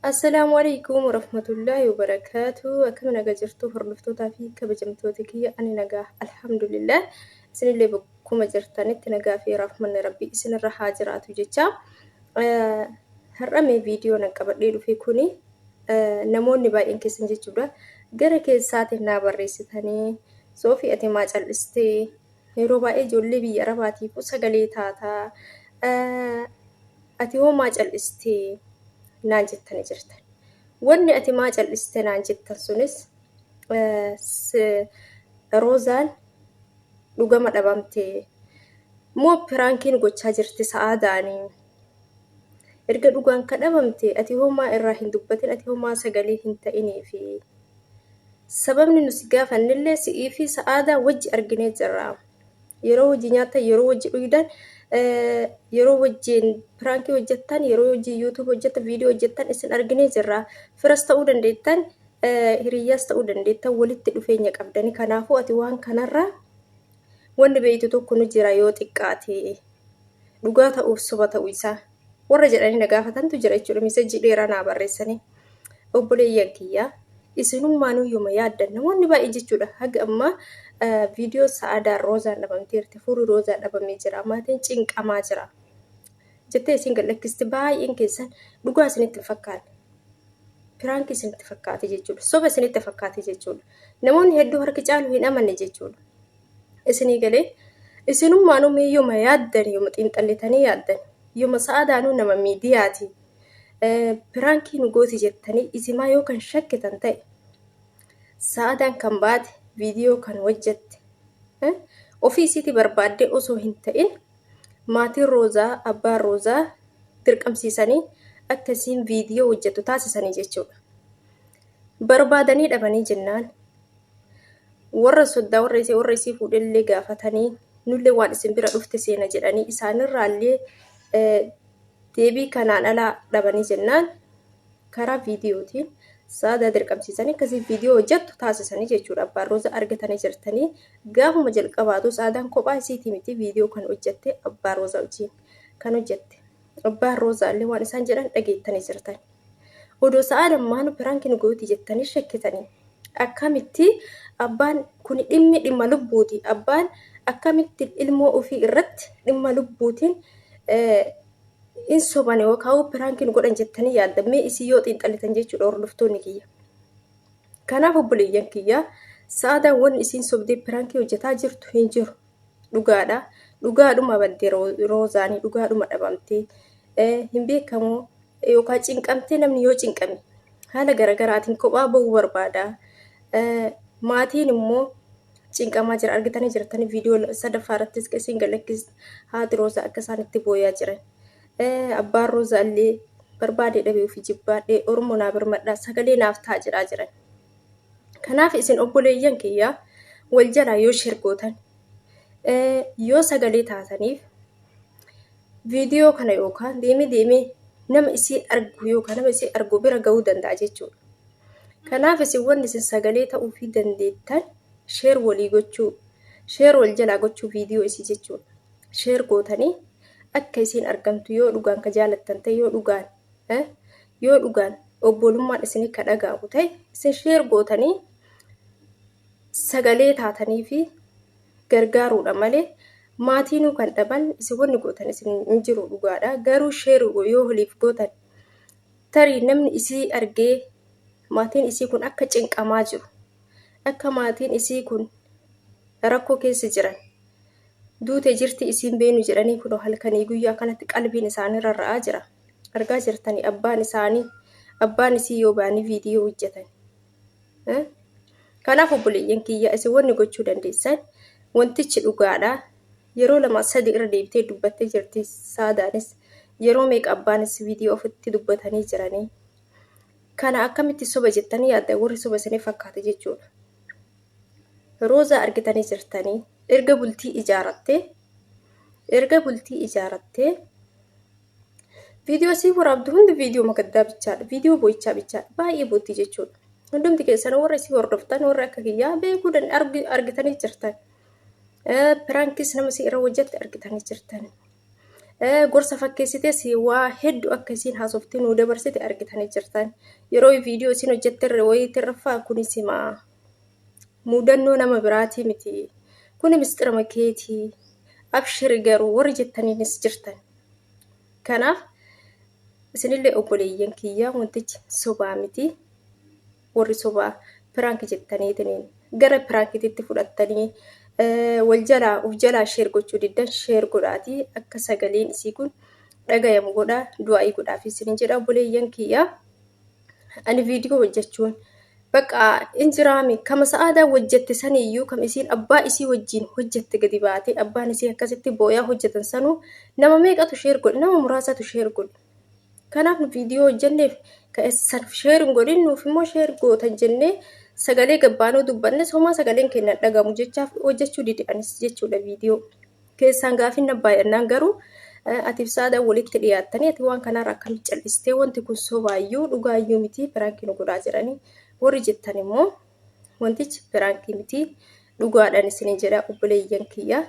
Assalamualaikum warahmatullahi wabarakatuh. Akkam nagaa jirtu hordoftootaa fi kabajamtoota kiyya ani nagaa alhamdulillah. Isinillee bakkuma jirtanitti nagaa fi rahmanni rabbii isinirra haa jiraatu jecha. Har'amee viidiyoo nan qabadhee dhufe kuni namoonni baay'een keessan jechuudha. Gara keessaatiin naa barreessitanii Soofii ati maa callistee yeroo baay'ee ijoollee biyya arabaatiif sagalee taataa ati hoo maa callistee naan jettanii jirtan. Wanni ati maa calliste naan jettan sunis Roozaan dhugama dhabamtee moo piraankiin gochaa jirti sa'aadaanii. Erga dhugaan ka dhabamte ati homaa irraa hin dubbatin ati homaa sagalee hin ta'inii fi sababni nusi gaafannillee si'ii fi sa'aadaa wajji arginee jirra. Yeroo hojii nyaatan yeroo wajji dhugdan yeroo wajjin pirankii hojjettan yeroo wajjin YouTube hojjettan viidiyoo hojjettan isin arginee jirra. Firas ta'uu dandeettan hiriyyaas ta'uu dandeettan walitti dhufeenya qabdanii. Kanaafuu ati waan kanarraa wanni beeytu tokko nu jira yoo xiqqaate dhugaa ta'uuf soba ta'uu isaa warra jedhanii na gaafatantu jira jechuudha. Misejii dheeraa naa barreessanii obboleeyyan kiyyaa isinummaanuu yooma yaaddan namoonni baay'ee jechuudha. Haga ammaa viidiyoo Sa'aadaa Roozaan dhabamteerti. Furii Roozaan dhabamee jira. Maatiin cinqamaa jira. Jettee isin gadhiisti baay'een keessan dhugaa isinitti fakkaate. Piraankii isinitti fakkaate jechuudha. Soba isinitti fakkaate jechuudha. Namoonni hedduu harki caalu hin amanne jechuudha. Isinii galee isinummaanuu mee yooma yaaddan yooma xiinxallitanii yaaddan yooma Sa'aadaanuu nama miidiyaati. Piraankii nu gooti jettanii isimaa yoo kan shakkitan ta'e Sa'aadaan kan baate viidiyoo kan hojjette ofii isiitii barbaaddee osoo hin ta'in maatiin Roozaa abbaan Roozaa dirqamsiisanii akkasiin viidiyoo hojjetu taasisanii jechuudha. Barbaadanii dhabanii jennaan warra soddaa warra isii fuudhellee gaafatanii nullee waan isin bira dhufte seena jedhanii isaanirraallee deebii kanaan alaa dhabanii jennaan karaa viidiyootiin Sa'aadaa dirqamsiisanii akkasii viidiyoo hojjettu taasisanii jechuudha. Abbaan Roozaa argatanii jirtanii gaafuma jalqabaatu Sa'aadaan kophaa isiitii miti viidiyoo kan hojjette abbaan Roozaa wajjin kan hojjette. Abbaan Roozaallee waan isaan jedhan dhageettanii jirtan. Odoo Sa'aadaan maanu piraankii nu gooti jettanii shakkitanii akkamitti abbaan kun dhimma lubbuuti. Abbaan akkamitti ilmoo ofii irratti dhimma lubbuutiin in sobane yookaan piraankiin godhan jettanii yaadamee isii yoo xiinxallitan jechuudha hordoftoonni kiyya. Kanaaf obboleeyyan kiyya Sa'aadaan wanni isiin sobdee piraankii hojjetaa jirtu hin jiru. Dhugaadha. Dhugaadhuma baddee Roozaanii dhugaadhuma dhabamtee hin beekamu yookaan cinqamtee namni yoo cinqame haala garaagaraatiin kophaa bahuu barbaada. Maatiin immoo cinqamaa jira argitanii jirtanii viidiyoo sadaffaa irrattis isin galakkis haati Roozaa akka isaan itti booyaa jiran. Abbaan Roozaallee barbaade dhabee ofii jibbaadhee Oromoo naa birmadhaa sagalee naaf ta'a jedhaa jiran. Kanaaf isin obboleeyyan kiyyaa wal jalaa yoo shergootan yoo sagalee taataniif viidiyoo kana yookaan deemee nama isii argu yookaan nama isii argu bira gahuu danda'a jechuudha. Kanaaf isin wanni isin sagalee ta'uu fi dandeettan sheer walii gochuu sheer wal jalaa gochuu viidiyoo isii jechuudha. Sheer gootanii akka isin argamtu yoo dhugaan ka jaalattan ta'e yoo dhugaan obbolummaan isin ka dhaga'u ta'e isin sheer gootanii sagalee taatanii fi gargaaruudha malee maatiinuu kan dhaban isin wanni gootan isin hin jiru dhugaadha. Garuu sheer yoo waliif gootan tarii namni isii argee maatiin isii kun akka cinqamaa jiru akka maatiin isii kun rakkoo keessa jiran duute jirti isiin beenu jedhanii kun halkanii guyyaa kanatti qalbiin isaanii rarra'aa jira. Argaa jirtanii abbaan isii yoo baanii viidiyoo hojjetan. Kanaaf obboleeyyan kiyya isin wanni gochuu dandeessan wantichi dhugaadha. Yeroo 2-3 irra deebitee dubbattee jirti Sa'aadaanis yeroo meeqa abbaanis viidiyoo ofitti dubbatanii jiranii. Kana akkamitti soba jettanii yaadda warri soba isinii fakkaate jechuudha. Roozaa argitanii jirtanii erga bultii ijaarattee viidiyoo sii waraabdu hundi viidiyoo magaddaa bichaadha. Viidiyoo boo'ichaa bichaadha. Baay'ee bootti jechuudha. Hundumti keessan warra isii hordoftan warra akka kiyyaa beekuu argitanii jirtan. Piraankis nama isii irra hojjette argitanii jirtan. gorsa fakkeessitee si waa hedduu akka isiin haasofte nuu dabarsite argitanii jirtan. Yeroo viidiyoo isiin hojjetterre wayiitti raffaa kunis mudannoo nama biraatii miti. Kun mistira makeetii. Abshir garuu warri jettaniinis jirtan. Kanaaf isinillee obboleeyyan kiyyaa wantichi sobaa miti. Warri sobaa piraank jettaniitiin gara piraankiitti fudhattanii wal jalaa uf jalaa sheer gochuu diddan sheer godhaatii akka sagaleen isii kun dhagayamu godhaa du'aa'ii godhaaf isin jedha obboleeyyan kiyyaa. Ani viidiyoo hojjechuun bakka injiraami kama sa'aadaa hojjette saniyyuu kam isiin abbaa isii wajjin hojjette gadi baatee abbaan isii akkasitti booyaa hojjetan sanuu nama meeqatu sheer godhe nama muraasatu sheer godhe. Kanaaf nu viidiyoo hojjenneef ka'essan sheer hin godhin nuuf immoo sheer gootan jennee sagalee gabbaanoo dubbanne somaa sagaleen kennan dhagamu jechaaf hojjechuu didaanis jechuudha viidiyoo. Keessaan gaafin abbaayannaan garuu atiif saadaan walitti dhiyaattanii ati waan kanarraa akkamitti cal'istee wanti kun sobaayyuu dhugaayyuu miti piraankii nu godhaa jedhanii warri jettan immoo wantichi piraankii miti dhugaadhaan isin jedha obboleeyyan kiyyaa.